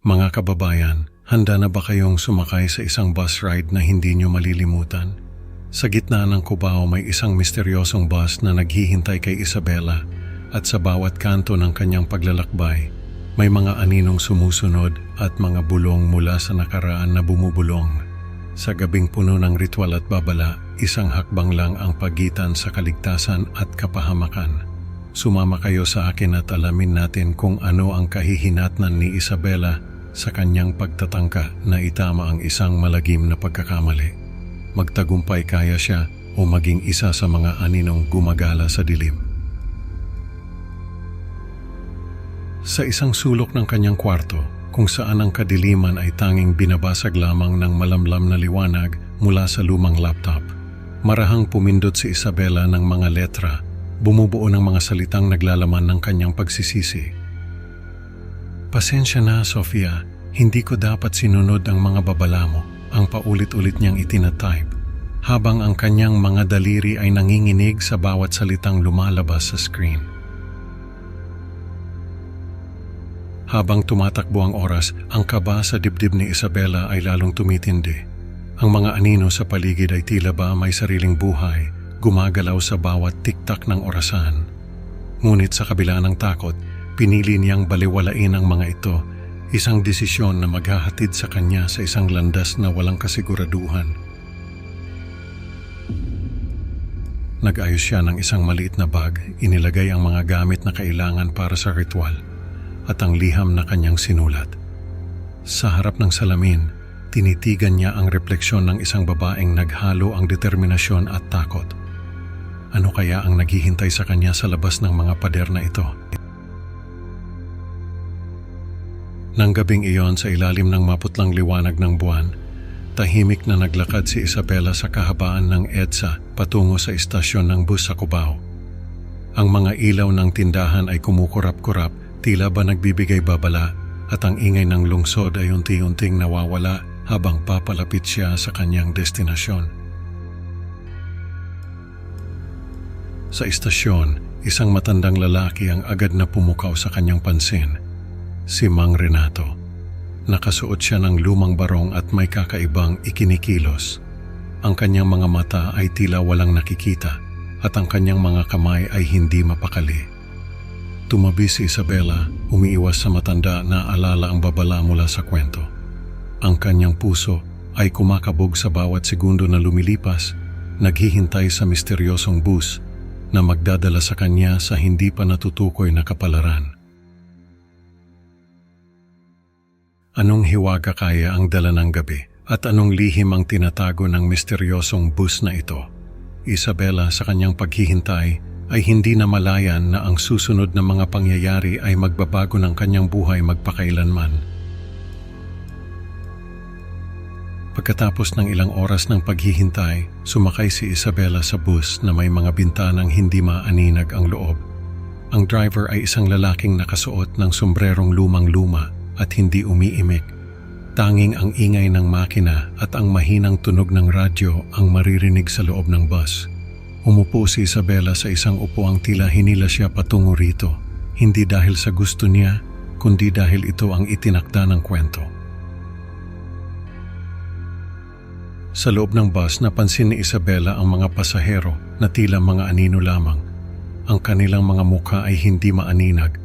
Mga kababayan, handa na ba kayong sumakay sa isang bus ride na hindi nyo malilimutan? Sa gitna ng Cubao may isang misteryosong bus na naghihintay kay Isabela at sa bawat kanto ng kanyang paglalakbay, may mga aninong sumusunod at mga bulong mula sa nakaraan na bumubulong. Sa gabing puno ng ritual at babala, isang hakbang lang ang pagitan sa kaligtasan at kapahamakan. Sumama kayo sa akin at alamin natin kung ano ang kahihinatnan ni Isabela sa kanyang pagtatangka na itama ang isang malagim na pagkakamali. Magtagumpay kaya siya o maging isa sa mga aninong gumagala sa dilim. Sa isang sulok ng kanyang kwarto, kung saan ang kadiliman ay tanging binabasag lamang ng malamlam na liwanag mula sa lumang laptop, marahang pumindot si Isabela ng mga letra, bumubuo ng mga salitang naglalaman ng kanyang pagsisisi. Pasensya na, Sofia, hindi ko dapat sinunod ang mga babala mo, ang paulit-ulit niyang itinatype, habang ang kanyang mga daliri ay nanginginig sa bawat salitang lumalabas sa screen. Habang tumatakbo ang oras, ang kaba sa dibdib ni Isabela ay lalong tumitindi. Ang mga anino sa paligid ay tila ba may sariling buhay, gumagalaw sa bawat tiktak ng orasan. Ngunit sa kabila ng takot, pinili niyang baliwalain ang mga ito, isang desisyon na maghahatid sa kanya sa isang landas na walang kasiguraduhan. Nag-ayos siya ng isang maliit na bag, inilagay ang mga gamit na kailangan para sa ritual, at ang liham na kanyang sinulat. Sa harap ng salamin, tinitigan niya ang refleksyon ng isang babaeng naghalo ang determinasyon at takot. Ano kaya ang naghihintay sa kanya sa labas ng mga pader na ito? Nang gabing iyon sa ilalim ng maputlang liwanag ng buwan, tahimik na naglakad si Isabela sa kahabaan ng EDSA patungo sa istasyon ng bus sa Cubao. Ang mga ilaw ng tindahan ay kumukurap-kurap, tila ba nagbibigay babala, at ang ingay ng lungsod ay unti-unting nawawala habang papalapit siya sa kanyang destinasyon. Sa istasyon, isang matandang lalaki ang agad na pumukaw sa kanyang pansin. Si Mang Renato. Nakasuot siya ng lumang barong at may kakaibang ikinikilos. Ang kanyang mga mata ay tila walang nakikita at ang kanyang mga kamay ay hindi mapakali. Tumabi si Isabela, umiiwas sa matanda na alala ang babala mula sa kwento. Ang kanyang puso ay kumakabog sa bawat segundo na lumilipas, naghihintay sa misteryosong bus na magdadala sa kanya sa hindi pa natutukoy na kapalaran. Anong hiwaga kaya ang dala ng gabi at anong lihim ang tinatago ng misteryosong bus na ito? Isabela sa kanyang paghihintay ay hindi na malayan na ang susunod na mga pangyayari ay magbabago ng kanyang buhay magpakailanman. Pagkatapos ng ilang oras ng paghihintay, sumakay si Isabela sa bus na may mga bintanang hindi maaninag ang loob. Ang driver ay isang lalaking nakasuot ng sombrerong lumang-luma at hindi umiimik. Tanging ang ingay ng makina at ang mahinang tunog ng radyo ang maririnig sa loob ng bus. Umupo si Isabela sa isang upuang tila hinila siya patungo rito, hindi dahil sa gusto niya, kundi dahil ito ang itinakda ng kwento. Sa loob ng bus, napansin ni Isabela ang mga pasahero na tila mga anino lamang. Ang kanilang mga mukha ay hindi maaninag,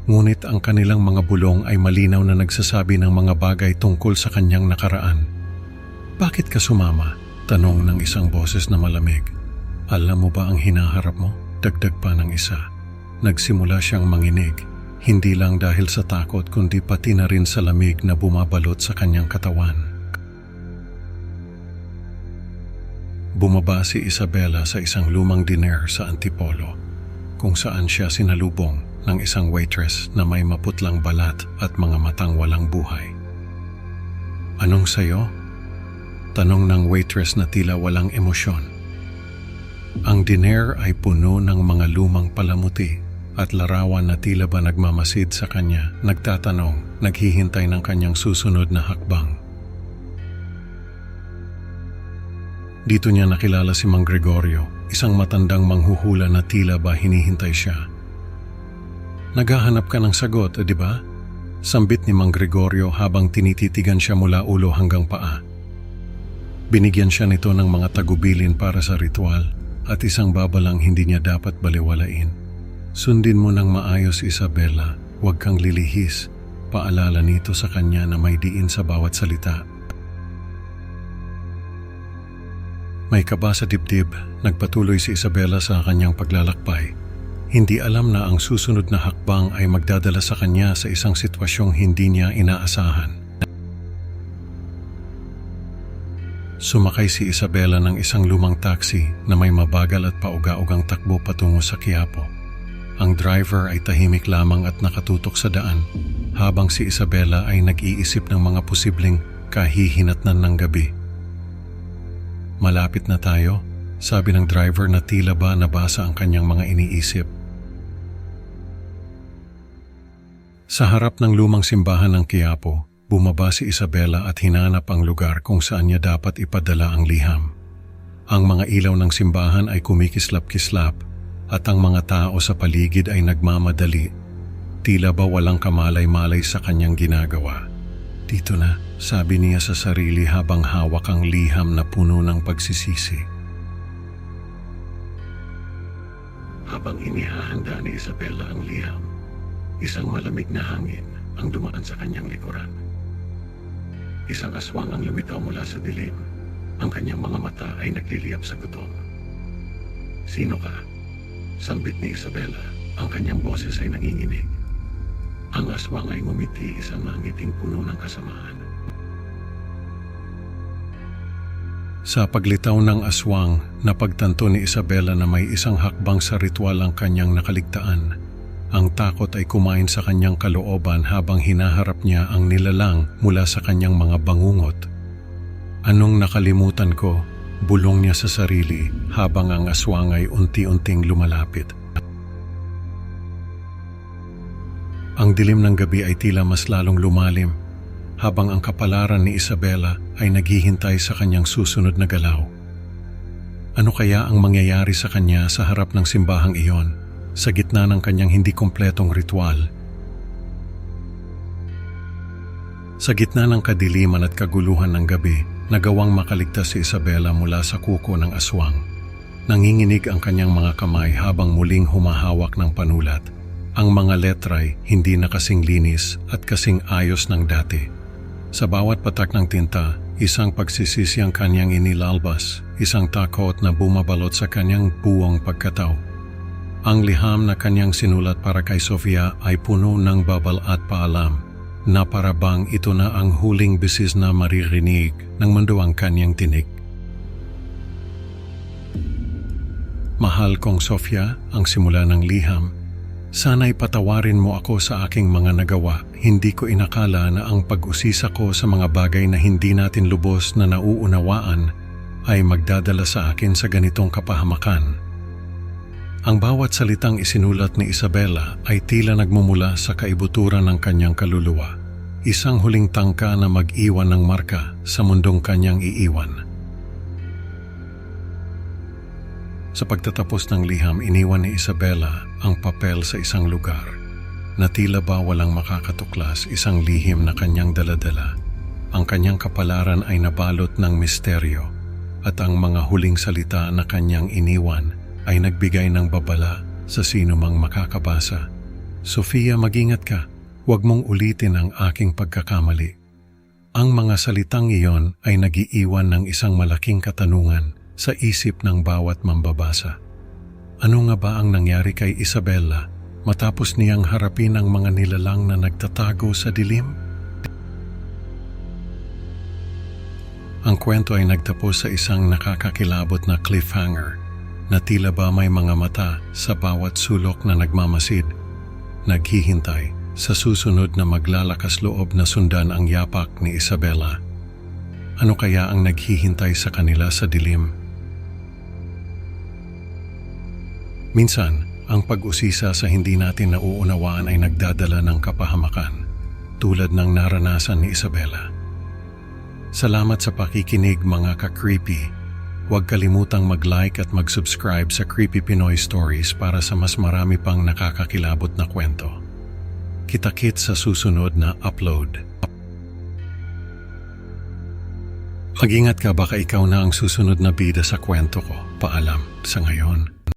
ngunit ang kanilang mga bulong ay malinaw na nagsasabi ng mga bagay tungkol sa kanyang nakaraan. "Bakit ka sumama?" tanong ng isang boses na malamig. "Alam mo ba ang hinaharap mo?" dagdag pa ng isa. Nagsimula siyang manginig, hindi lang dahil sa takot kundi pati na rin sa lamig na bumabalot sa kanyang katawan. Bumaba si Isabela sa isang lumang diner sa Antipolo, kung saan siya sinalubong ng isang waitress na may maputlang balat at mga matang walang buhay. "Anong sayo?" tanong ng waitress na tila walang emosyon. Ang diner ay puno ng mga lumang palamuti at larawan na tila ba nagmamasid sa kanya, nagtatanong, naghihintay ng kanyang susunod na hakbang. Dito niya nakilala si Mang Gregorio, isang matandang manghuhula na tila ba hinihintay siya. "Naghahanap ka ng sagot, di ba?" Sambit ni Mang Gregorio habang tinititigan siya mula ulo hanggang paa. Binigyan siya nito ng mga tagubilin para sa ritual at isang babalang hindi niya dapat baliwalain. Sundin mo ng maayos, Isabela, huwag kang lilihis. Paalala nito sa kanya na may diin sa bawat salita. May kaba sa dibdib, nagpatuloy si Isabela sa kanyang paglalakbay. Hindi alam na ang susunod na hakbang ay magdadala sa kanya sa isang sitwasyong hindi niya inaasahan. Sumakay si Isabela ng isang lumang taxi na may mabagal at pauga-ugang takbo patungo sa Quiapo. Ang driver ay tahimik lamang at nakatutok sa daan, habang si Isabela ay nag-iisip ng mga posibleng kahihinatnan ng gabi. Malapit na tayo, sabi ng driver na tila ba nabasa ang kanyang mga iniisip. Sa harap ng lumang simbahan ng Quiapo, bumaba si Isabela at hinanap ang lugar kung saan niya dapat ipadala ang liham. Ang mga ilaw ng simbahan ay kumikislap-kislap at ang mga tao sa paligid ay nagmamadali. Tila ba walang kamalay-malay sa kanyang ginagawa. Dito na, sabi niya sa sarili habang hawak ang liham na puno ng pagsisisi. Habang inihahanda ni Isabela ang liham, isang malamig na hangin ang dumaan sa kanyang likuran. Isang aswang ang lumitaw mula sa dilim. Ang kanyang mga mata ay nagliliyab sa gutom. Sino ka? Sambit ni Isabela. Ang kanyang boses ay nanginginig. Ang aswang ay ngumiti, isang ngiting puno ng kasamaan. Sa paglitaw ng aswang, napagtanto ni Isabela na may isang hakbang sa ritual ang kanyang nakaligtaan. Ang takot ay kumain sa kanyang kalooban habang hinaharap niya ang nilalang mula sa kanyang mga bangungot. Anong nakalimutan ko? Bulong niya sa sarili habang ang aswang ay unti-unting lumalapit. Ang dilim ng gabi ay tila mas lalong lumalim habang ang kapalaran ni Isabela ay naghihintay sa kanyang susunod na galaw. Ano kaya ang mangyayari sa kanya sa harap ng simbahang iyon, sa gitna ng kanyang hindi kumpletong ritual? Sa gitna ng kadiliman at kaguluhan ng gabi, nagawang makaligtas si Isabela mula sa kuko ng aswang. Nanginginig ang kanyang mga kamay habang muling humahawak ng panulat. Ang mga letra'y hindi na kasing linis at kasing ayos ng dati. Sa bawat patak ng tinta, isang pagsisisi ang kanyang inilalabas, isang takot na bumabalot sa kanyang buong pagkatao. Ang liham na kanyang sinulat para kay Sofia ay puno ng babal at paalam, na parabang ito na ang huling bisis na maririnig ng mundo ang kanyang tinig. Mahal kong Sofia, ang simula ng liham, sana'y patawarin mo ako sa aking mga nagawa. Hindi ko inakala na ang pag-usisa ko sa mga bagay na hindi natin lubos na nauunawaan ay magdadala sa akin sa ganitong kapahamakan. Ang bawat salitang isinulat ni Isabela ay tila nagmumula sa kaibuturan ng kanyang kaluluwa. Isang huling tangka na mag-iwan ng marka sa mundong kanyang iiwan. Sa pagtatapos ng liham, iniwan ni Isabela ang papel sa isang lugar na tila ba walang makakatuklas, isang lihim na kanyang daladala. Ang kanyang kapalaran ay nabalot ng misteryo at ang mga huling salita na kanyang iniwan ay nagbigay ng babala sa sino mang makakabasa. Sofia, mag-ingat ka. Huwag mong ulitin ang aking pagkakamali. Ang mga salitang iyon ay nag-iiwan ng isang malaking katanungan sa isip ng bawat mambabasa. Ano nga ba ang nangyari kay Isabela matapos niyang harapin ang mga nilalang na nagtatago sa dilim? Ang kwento ay nagtapos sa isang nakakakilabot na cliffhanger na tila ba may mga mata sa bawat sulok na nagmamasid, naghihintay sa susunod na maglalakas loob na sundan ang yapak ni Isabela. Ano kaya ang naghihintay sa kanila sa dilim? Minsan, ang pag-usisa sa hindi natin nauunawaan ay nagdadala ng kapahamakan, tulad ng naranasan ni Isabela. Salamat sa pakikinig mga ka-creepy. Huwag kalimutang mag-like at mag-subscribe sa Creepy Pinoy Stories para sa mas marami pang nakakakilabot na kwento. Kita-kits sa susunod na upload. Mag-ingat ka, baka ikaw na ang susunod na bida sa kwento ko. Paalam sa ngayon.